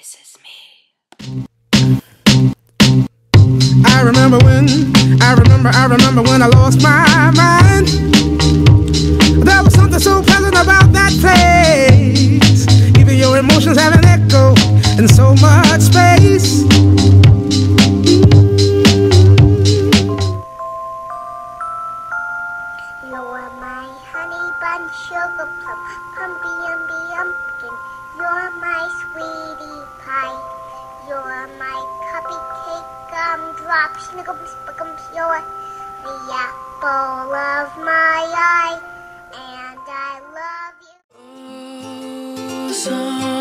This is me. I remember when I lost my mind. There was something so pleasant about that place. Even your emotions have an echo in so much space. You're my honey bun, sugar plum, pumpkin. You're my sweetie pie. You're my cupcake, gumdrop, snickums, spickums. You're the apple of my eye, and I love you. Oh,